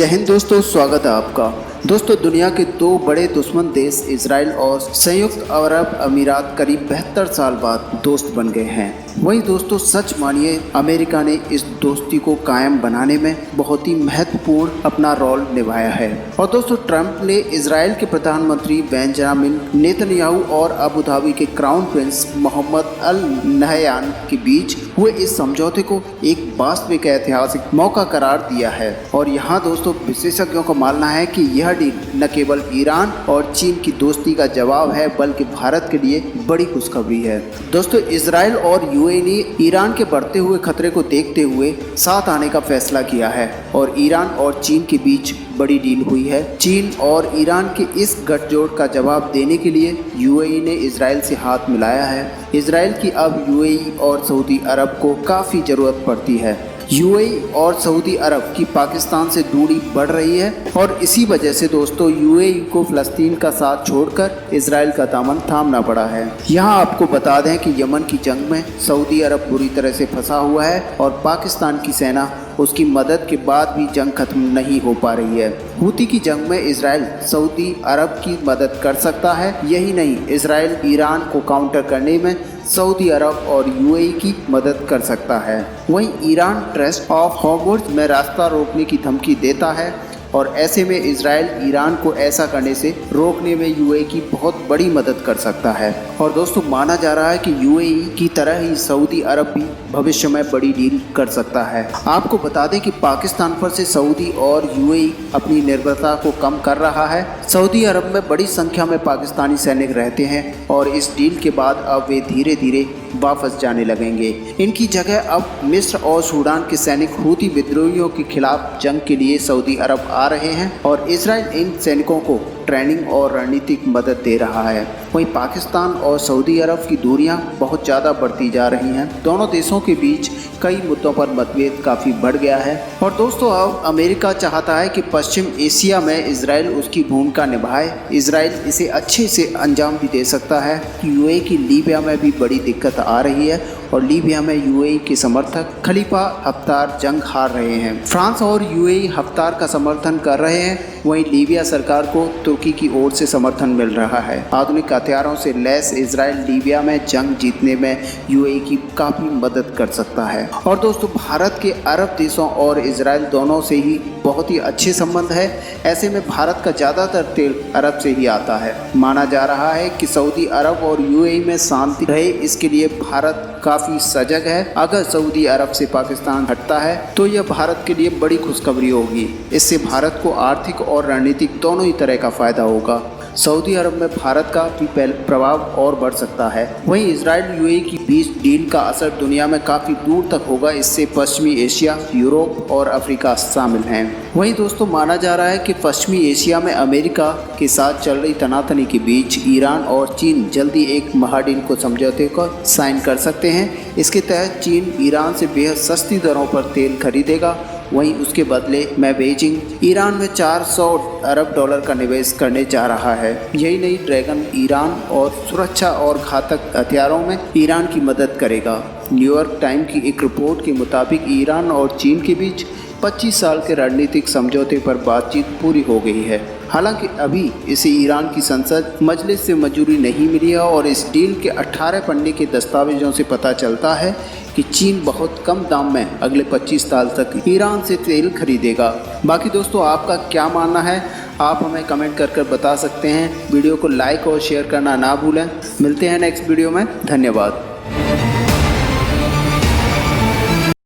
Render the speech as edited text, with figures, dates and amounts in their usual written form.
जय हिंद दोस्तों, स्वागत है आपका। दोस्तों, दुनिया के दो बड़े दुश्मन देश इजराइल और संयुक्त अरब अमीरात करीब 72 साल बाद दोस्त बन गए हैं। वहीं दोस्तों, सच मानिए अमेरिका ने इस दोस्ती को कायम बनाने में बहुत ही महत्वपूर्ण अपना रोल निभाया है। और दोस्तों, ट्रंप ने इजराइल के प्रधानमंत्री बेंजामिन नेतन्याहू और अबू धाबी के crown prince Mohamed Al Nahyan के बीच हुए इस समझौते को एक वास्तविक ऐतिहासिक मौका करार दिया है। और यहाँ दोस्तों, विशेषज्ञों का मानना है कि यह डील न केवल ईरान और चीन की दोस्ती का जवाब है, बल्कि भारत के लिए बड़ी खुशखबरी है। दोस्तों, इजराइल और यूएई ने ईरान के बढ़ते हुए खतरे को देखते हुए साथ आने का फैसला किया है और ईरान और चीन के बीच बड़ी डील हुई है। चीन और ईरान के इस गठजोड़ का जवाब देने के लिए यूएई ने इजराइल से हाथ मिलाया है। इजराइल की अब यूएई और सऊदी अरब को काफ़ी ज़रूरत पड़ती है। यूएई और सऊदी अरब की पाकिस्तान से दूरी बढ़ रही है और इसी वजह से दोस्तों यूएई को फ़लस्तीन का साथ छोड़कर इजराइल का दामन थामना पड़ा है। यहाँ आपको बता दें कि यमन की जंग में सऊदी अरब बुरी तरह से फंसा हुआ है और पाकिस्तान की सेना उसकी मदद के बाद भी जंग खत्म नहीं हो पा रही है। हूती की जंग में इजराइल सऊदी अरब की मदद कर सकता है। यही नहीं, इजराइल ईरान को काउंटर करने में सऊदी अरब और यूएई की मदद कर सकता है। वहीं ईरान स्ट्रेस ऑफ हॉर्मुज़ में रास्ता रोकने की धमकी देता है और ऐसे में इजराइल ईरान को ऐसा करने से रोकने में यूएई की बहुत बड़ी मदद कर सकता है। और दोस्तों, माना जा रहा है कि यूएई की तरह ही सऊदी अरब भी भविष्य में बड़ी डील कर सकता है। आपको बता दें कि पाकिस्तान पर से सऊदी और यूएई अपनी निर्भरता को कम कर रहा है। सऊदी अरब में बड़ी संख्या में पाकिस्तानी सैनिक रहते हैं और इस डील के बाद अब वे धीरे धीरे वापस जाने लगेंगे। इनकी जगह अब मिस्र और सूडान के सैनिक हूती विद्रोहियों के खिलाफ जंग के लिए सऊदी अरब आ रहे हैं और इजराइल इन सैनिकों को ट्रेनिंग और रणनीतिक मदद दे रहा है। वहीं पाकिस्तान और सऊदी अरब की दूरियां बहुत ज़्यादा बढ़ती जा रही हैं। दोनों देशों के बीच कई मुद्दों पर मतभेद काफ़ी बढ़ गया है। और दोस्तों, अब अमेरिका चाहता है कि पश्चिम एशिया में इजराइल उसकी भूमिका निभाए। इजराइल इसे अच्छे से अंजाम भी दे सकता है। यूएई की लीबिया में भी बड़ी दिक्कत आ रही है और लीबिया में यूएई के समर्थक खलीफा हफ्तार जंग हार रहे हैं। फ्रांस और यूएई हफ्तार का समर्थन कर रहे हैं। वहीं लीबिया सरकार को तुर्की की ओर से समर्थन मिल रहा है। आधुनिक हथियारों से लैस इजराइल लीबिया में जंग जीतने में यूएई की काफ़ी मदद कर सकता है। और दोस्तों, भारत के अरब देशों और इजराइल दोनों से ही बहुत ही अच्छे संबंध है। ऐसे में भारत का ज़्यादातर तेल अरब से ही आता है। माना जा रहा है कि सऊदी अरब और यूएई में शांति रहे, इसके लिए भारत काफ़ी सजग है। अगर सऊदी अरब से पाकिस्तान हटता है तो यह भारत के लिए बड़ी खुशखबरी होगी। इससे भारत को आर्थिक और रणनीतिक दोनों ही तरह का फ़ायदा होगा। सऊदी अरब में भारत का भी प्रभाव और बढ़ सकता है। वहीं इजराइल यूएई की बीच डील का असर दुनिया में काफ़ी दूर तक होगा। इससे पश्चिमी एशिया, यूरोप और अफ्रीका शामिल हैं। वहीं दोस्तों, माना जा रहा है कि पश्चिमी एशिया में अमेरिका के साथ चल रही तनातनी के बीच ईरान और चीन जल्दी एक महाडील को समझौते को साइन कर सकते हैं। इसके तहत चीन ईरान से बेहद सस्ती दरों पर तेल खरीदेगा। वहीं उसके बदले में बीजिंग ईरान में 400 अरब डॉलर का निवेश करने जा रहा है। यही नहीं, ड्रैगन ईरान और सुरक्षा और घातक हथियारों में ईरान की मदद करेगा। न्यूयॉर्क टाइम की एक रिपोर्ट के मुताबिक ईरान और चीन के बीच 25 साल के रणनीतिक समझौते पर बातचीत पूरी हो गई है। हालांकि अभी इसे ईरान की संसद मजलिस से मंजूरी नहीं मिली है और इस डील के 18 पन्ने के दस्तावेजों से पता चलता है कि चीन बहुत कम दाम में अगले 25 साल तक ईरान से तेल खरीदेगा। बाकी दोस्तों, आपका क्या मानना है, आप हमें कमेंट कर बता सकते हैं। वीडियो को लाइक और शेयर करना ना भूलें। मिलते हैं नेक्स्ट वीडियो में। धन्यवाद।